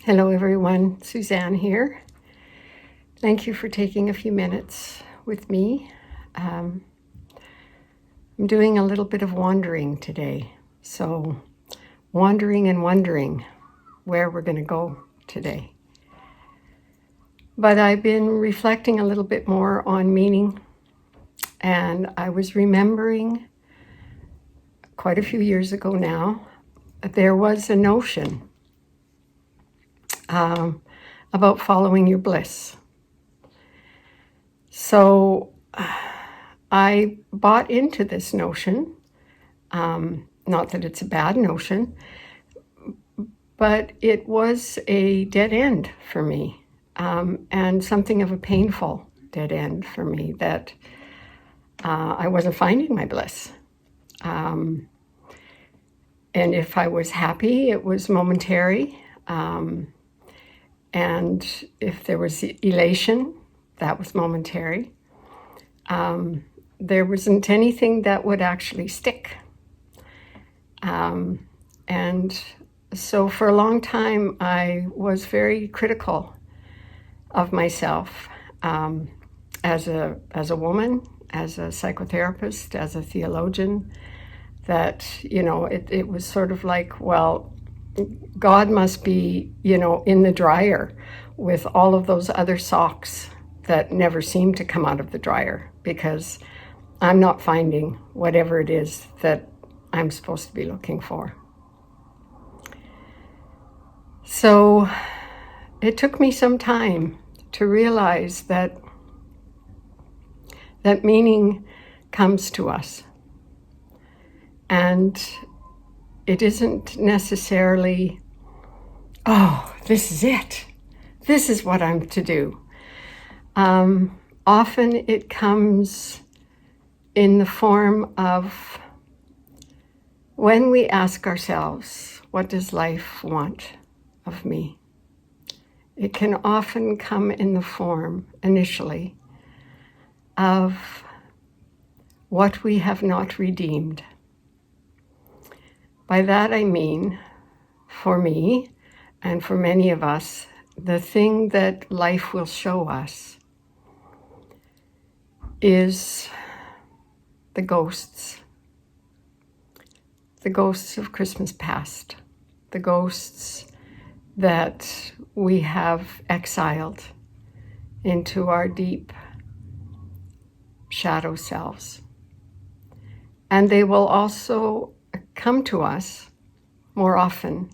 Hello everyone, Suzanne here. Thank you for taking a few minutes with me. I'm doing a little bit of wandering today. So wandering and wondering where we're going to go today. But I've been reflecting a little bit more on meaning, and I was remembering quite a few years ago now, there was a notion about following your bliss. So I bought into this notion, not that it's a bad notion, but it was a dead end for me, and something of a painful dead end for me, that I wasn't finding my bliss. And if I was happy, it was momentary. And if there was elation, that was momentary. There wasn't anything that would actually stick. And so for a long time, I was very critical of myself as a woman, as a psychotherapist, as a theologian, that, it was sort of like, well, God must be, in the dryer with all of those other socks that never seem to come out of the dryer, because I'm not finding whatever it is that I'm supposed to be looking for. So it took me some time to realize that meaning comes to us. And it isn't necessarily, oh, this is it. This is what I'm to do. Often it comes in the form of when we ask ourselves, what does life want of me? It can often come in the form, initially, of what we have not redeemed. By that I mean, for me, and for many of us, the thing that life will show us is the ghosts of Christmas past, the ghosts that we have exiled into our deep shadow selves. And they will also come to us more often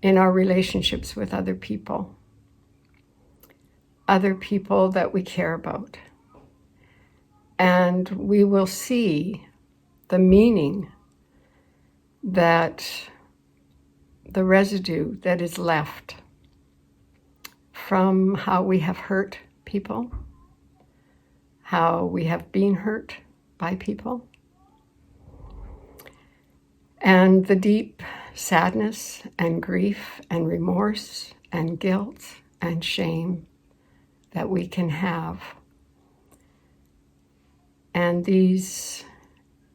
in our relationships with other people that we care about. And we will see the meaning, that the residue that is left from how we have hurt people, how we have been hurt by people, and the deep sadness and grief and remorse and guilt and shame that we can have. And these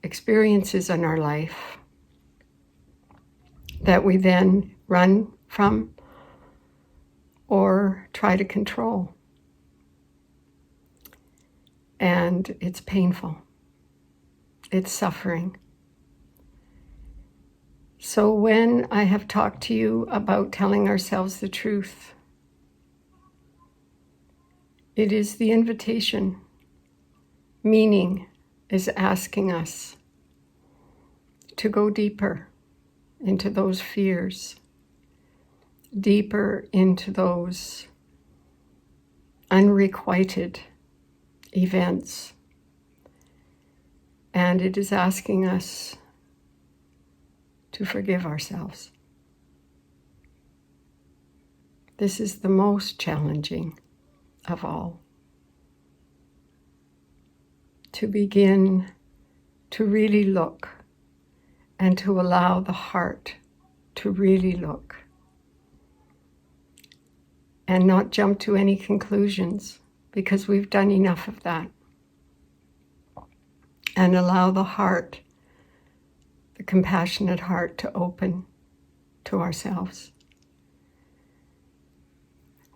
experiences in our life that we then run from or try to control. And it's painful. It's suffering. So when I have talked to you about telling ourselves the truth, it is the invitation. Meaning is asking us to go deeper into those fears, deeper into those unrequited events. And it is asking us to forgive ourselves. This is the most challenging of all. To begin to really look and to allow the heart to really look and not jump to any conclusions, because we've done enough of that. And allow the heart, the compassionate heart, to open to ourselves.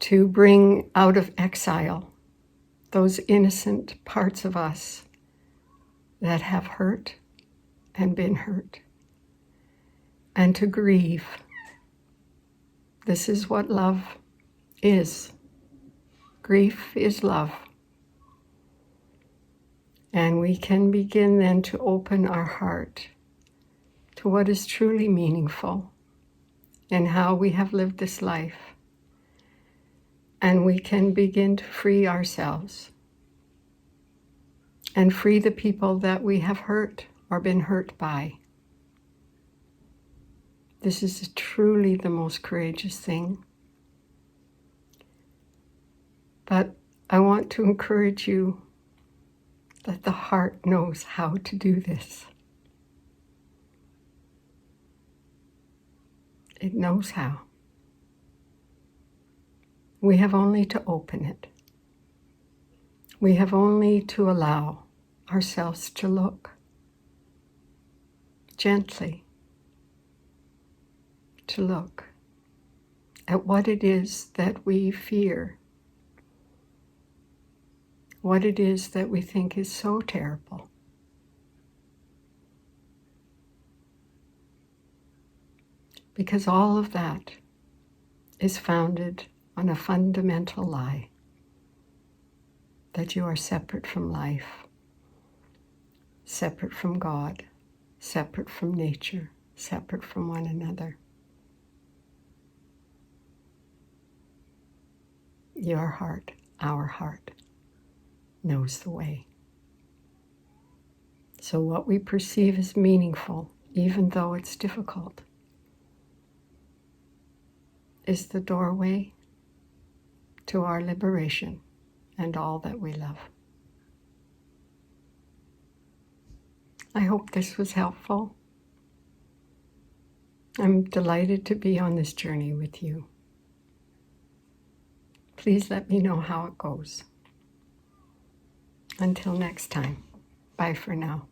to bring out of exile those innocent parts of us that have hurt and been hurt, and to grieve. This is what love is. Grief is love. And we can begin then to open our heart to what is truly meaningful and how we have lived this life. And we can begin to free ourselves and free the people that we have hurt or been hurt by. This is truly the most courageous thing. But I want to encourage you that the heart knows how to do this. It knows how. We have only to open it. We have only to allow ourselves to look gently, to look at what it is that we fear, what it is that we think is so terrible. Because all of that is founded on a fundamental lie, that you are separate from life, separate from God, separate from nature, separate from one another. Your heart, our heart, knows the way. So what we perceive as meaningful, even though it's difficult, is the doorway to our liberation and all that we love. I hope this was helpful. I'm delighted to be on this journey with you. Please let me know how it goes. Until next time, bye for now.